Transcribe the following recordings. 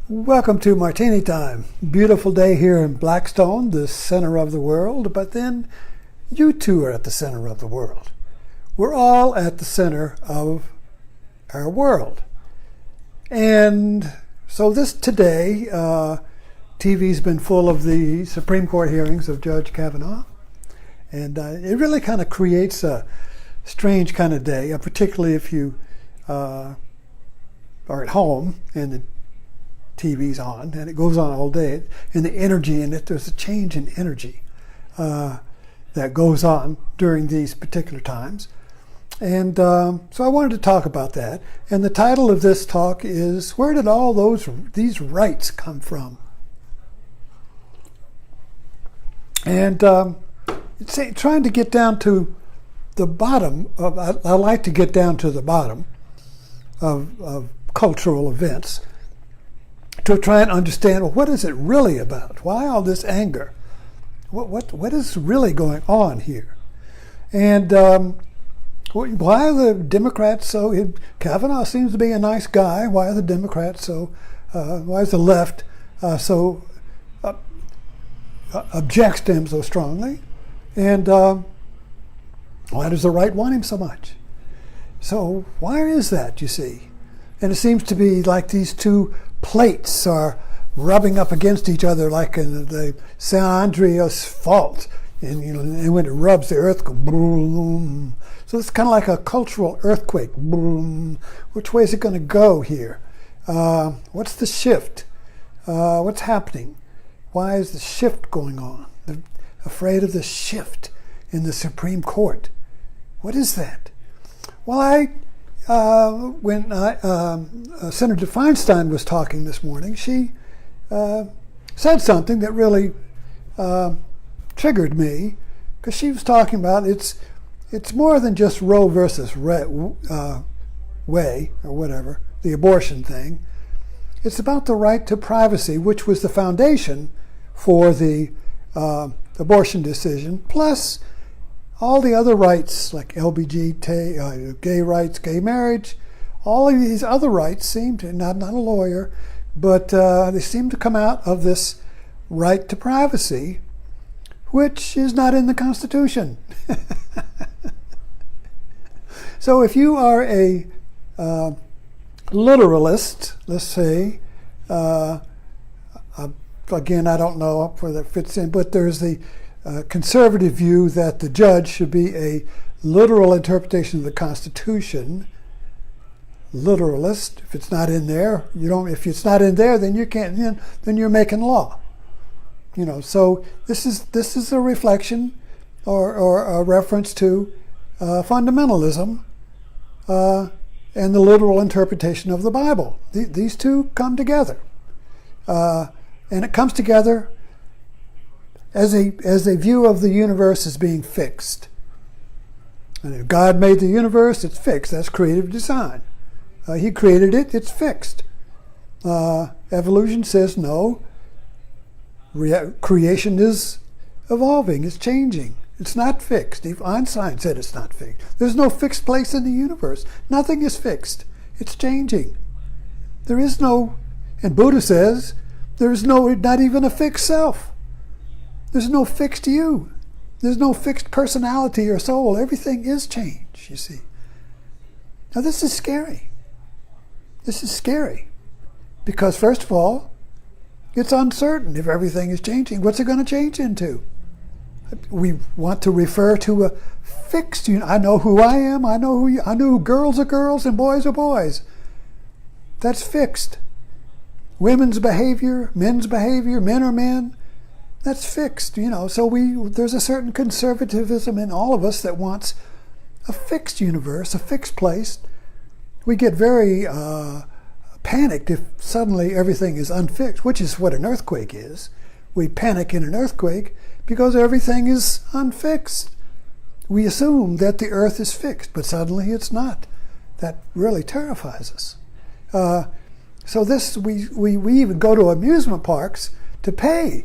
Welcome to Martini Time. Beautiful day here in Blackstone, the center of the world, but then you too are at the center of the world. We're all at the center of our world. And so today, TV's been full of the Supreme Court hearings of Judge Kavanaugh, and it really kind of creates a strange kind of day, particularly if you are at home and the TV's on, and it goes on all day, and the energy in it, there's a change in energy that goes on during these particular times. And so I wanted to talk about that. And the title of this talk is, where did all these rights come from? And trying to get down to the bottom of, I like to get down to the bottom of cultural events, to try and understand, well, what is it really about? Why all this anger? What is really going on here? And why are the Democrats so... Kavanaugh seems to be a nice guy. Why are the Democrats so... why is the left so... objects to him so strongly? And why does the right want him so much? So why is that, you see? And it seems to be like these two plates are rubbing up against each other, like in the San Andreas fault, and when it rubs, the earth goes boom. So it's kind of like a cultural earthquake. Boom. Which way is it going to go here? What's the shift? What's happening? Why is the shift going on? They're afraid of the shift in the Supreme Court. What is that? Well, when Senator Feinstein was talking this morning, she said something that really triggered me, because she was talking about it's more than just Roe versus Wade, or whatever, the abortion thing. It's about the right to privacy, which was the foundation for the abortion decision, plus all the other rights, like LGBT, gay rights, gay marriage, all of these other rights seem to, not a lawyer, but they seem to come out of this right to privacy, which is not in the Constitution. So if you are a literalist, let's say, again, I don't know where that fits in, but there's the conservative view that the judge should be a literal interpretation of the Constitution. Literalist, if it's not in there, you don't. If it's not in there, then you can't. Then you're making law. So this is a reflection or a reference to fundamentalism and the literal interpretation of the Bible. These two come together, and it comes together as a view of the universe as being fixed. And if God made the universe, it's fixed. That's creative design. He created it, it's fixed. Evolution says no. Creation is evolving, it's changing. It's not fixed. Einstein said it's not fixed. There's no fixed place in the universe. Nothing is fixed. It's changing. There is no, and Buddha says, there's not even a fixed self. There's no fixed you. There's no fixed personality or soul. Everything is change, you see. Now this is scary. This is scary. Because first of all, it's uncertain if everything is changing. What's it going to change into? We want to refer to a fixed unit. I know who I am. I know who girls are girls and boys are boys. That's fixed. Women's behavior, men's behavior, men are men. That's fixed, So there's a certain conservatism in all of us that wants a fixed universe, a fixed place. We get very panicked if suddenly everything is unfixed, which is what an earthquake is. We panic in an earthquake because everything is unfixed. We assume that the earth is fixed, but suddenly it's not. That really terrifies us. So we even go to amusement parks to pay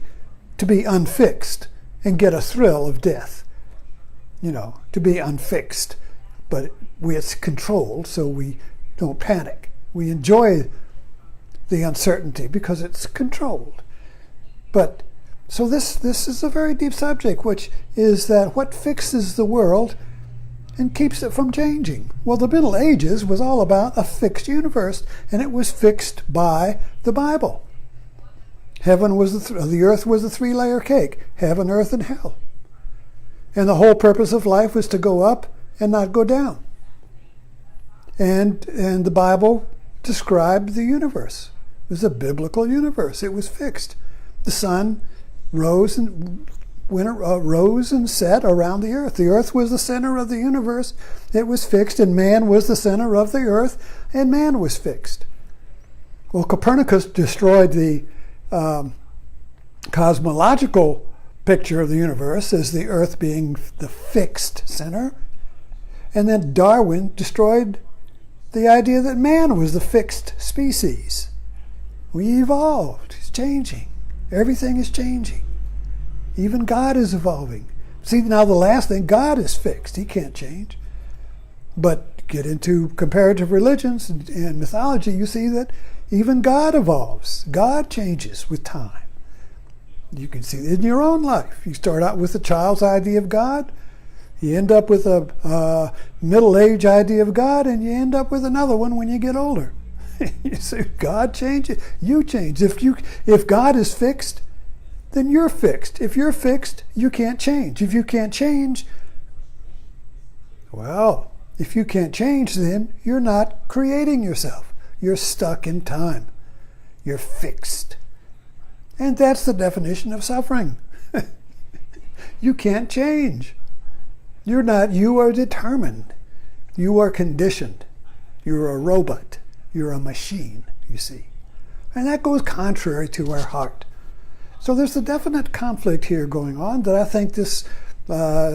to be unfixed and get a thrill of death, to be unfixed. But it's controlled, so we don't panic. We enjoy the uncertainty because it's controlled. But so this is a very deep subject, which is that what fixes the world and keeps it from changing. Well, the Middle Ages was all about a fixed universe, and it was fixed by the Bible. Heaven was the earth was a three-layer cake: heaven, earth, and hell. And the whole purpose of life was to go up and not go down. And the Bible described the universe. It was a biblical universe. It was fixed. The sun rose and set around the earth. The earth was the center of the universe. It was fixed, and man was the center of the earth, and man was fixed. Well, Copernicus destroyed the cosmological picture of the universe as the earth being the fixed center, and then Darwin destroyed the idea that man was the fixed species. We evolved. It's changing. Everything is changing. Even God is evolving. See, now the last thing, God is fixed. He can't change. But get into comparative religions and mythology, you see that even God evolves. God changes with time. You can see it in your own life. You start out with a child's idea of God. You end up with a middle-age idea of God, and you end up with another one when you get older. You see, God changes. You change. If God is fixed, then you're fixed. If you're fixed, you can't change. If you can't change, well, if you can't change, then you're not creating yourself. You're stuck in time. You're fixed. And that's the definition of suffering. You can't change. You are determined. You are conditioned. You're a robot. You're a machine, you see. And that goes contrary to our heart. So there's a definite conflict here going on that I think this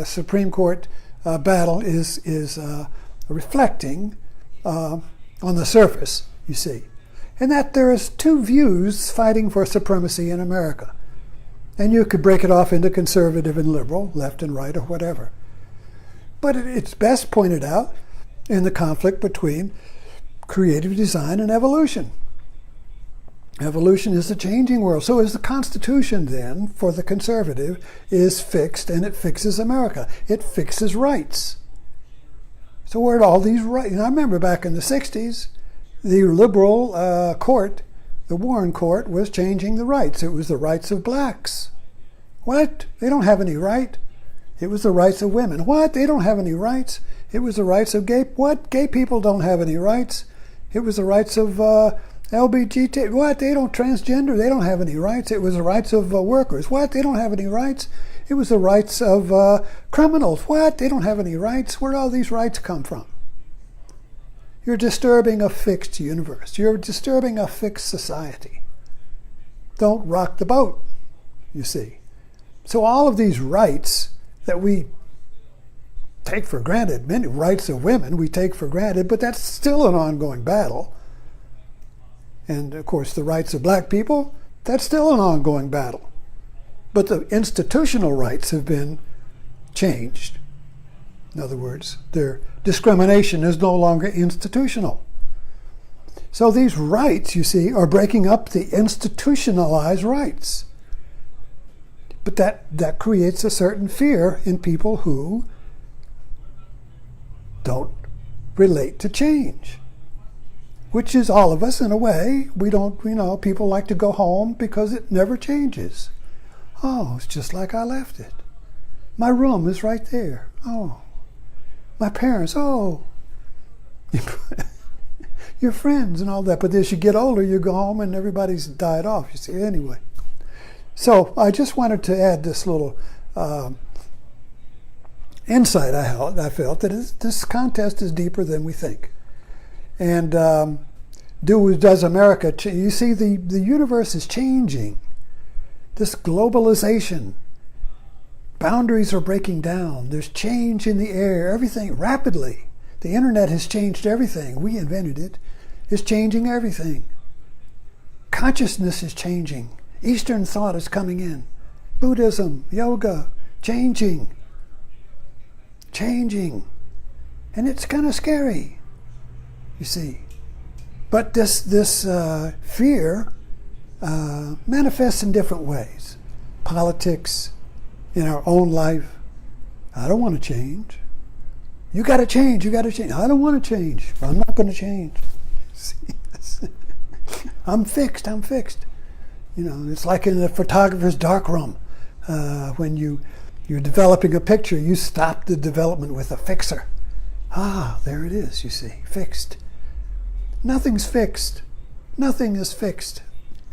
Supreme Court battle is reflecting on the surface, you see. And that there is two views fighting for supremacy in America. And you could break it off into conservative and liberal, left and right, or whatever. But it's best pointed out in the conflict between creative design and evolution. Evolution is a changing world. So is the Constitution then, for the conservative, is fixed, and it fixes America. It fixes rights. So where are all these rights? And I remember back in the 60s, the liberal court, the Warren Court, was changing the rights. It was the rights of blacks. What? They don't have any right. It was the rights of women. What? They don't have any rights. It was the rights of gay. What? Gay people don't have any rights. It was the rights of LGBT. What? They don't transgender. They don't have any rights. It was the rights of workers. What? They don't have any rights. It was the rights of criminals. What? They don't have any rights. Where do all these rights come from? You're disturbing a fixed universe. You're disturbing a fixed society. Don't rock the boat, you see. So all of these rights that we take for granted, many rights of women we take for granted, but that's still an ongoing battle. And of course the rights of black people, that's still an ongoing battle. But the institutional rights have been changed. In other words, their discrimination is no longer institutional. So these rights, you see, are breaking up the institutionalized rights. But that creates a certain fear in people who don't relate to change, which is all of us in a way. We don't, people like to go home because it never changes. Oh, it's just like I left it. My room is right there. Oh, my parents, oh, your friends and all that. But as you get older, you go home and everybody's died off, you see, anyway. So I just wanted to add this little insight I felt that this contest is deeper than we think. And does America change? You see, the universe is changing. This globalization, boundaries are breaking down. There's change in the air, everything rapidly. The internet has changed everything. We invented it. It's changing everything. Consciousness is changing. Eastern thought is coming in. Buddhism, yoga, changing. And it's kind of scary, you see. But this fear manifests in different ways. Politics, in our own life. I don't want to change. You got to change. You got to change. I don't want to change. I'm not going to change. See, I'm fixed. I'm fixed. You know, it's like in a photographer's darkroom. When you're developing a picture, you stop the development with a fixer. Ah, there it is, you see, fixed. Nothing's fixed. Nothing is fixed.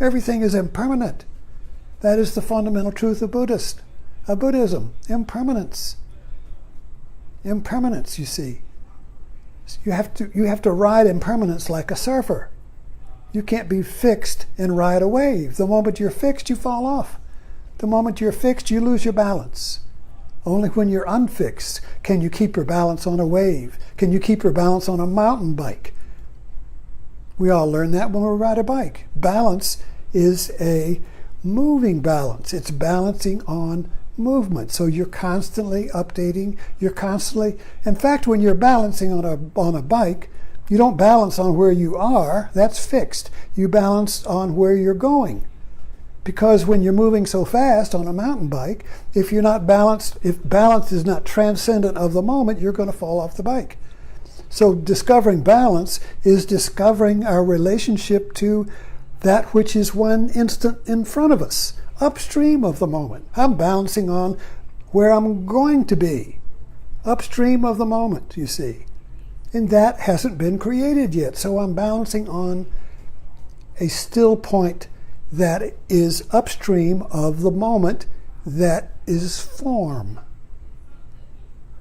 Everything is impermanent. That is the fundamental truth of Buddhism. Impermanence. Impermanence, you see. You have to ride impermanence like a surfer. You can't be fixed and ride a wave. The moment you're fixed, you fall off. The moment you're fixed, you lose your balance. Only when you're unfixed can you keep your balance on a wave. Can you keep your balance on a mountain bike? We all learn that when we ride a bike. Balance is a moving balance. It's balancing on movement. So you're constantly updating. In fact, when you're balancing on a bike, you don't balance on where you are. That's fixed. You balance on where you're going. Because when you're moving so fast on a mountain bike, if balance is not transcendent of the moment, you're going to fall off the bike. So discovering balance is discovering our relationship to that which is one instant in front of us, upstream of the moment. I'm balancing on where I'm going to be, upstream of the moment, you see. And that hasn't been created yet. So I'm balancing on a still point that is upstream of the moment that is form.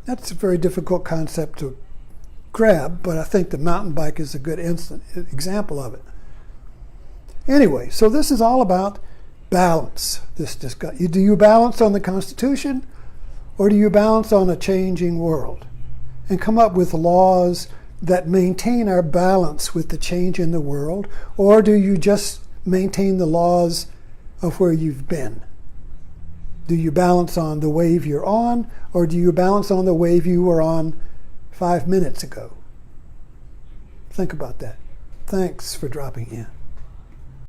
That's a very difficult concept to grab, but I think the mountain bike is a good example of it. Anyway, so this is all about balance. Do you balance on the Constitution, or do you balance on a changing world? And come up with laws that maintain our balance with the change in the world, or do you just maintain the laws of where you've been? Do you balance on the wave you're on, or do you balance on the wave you were on 5 minutes ago? Think about that. Thanks for dropping in.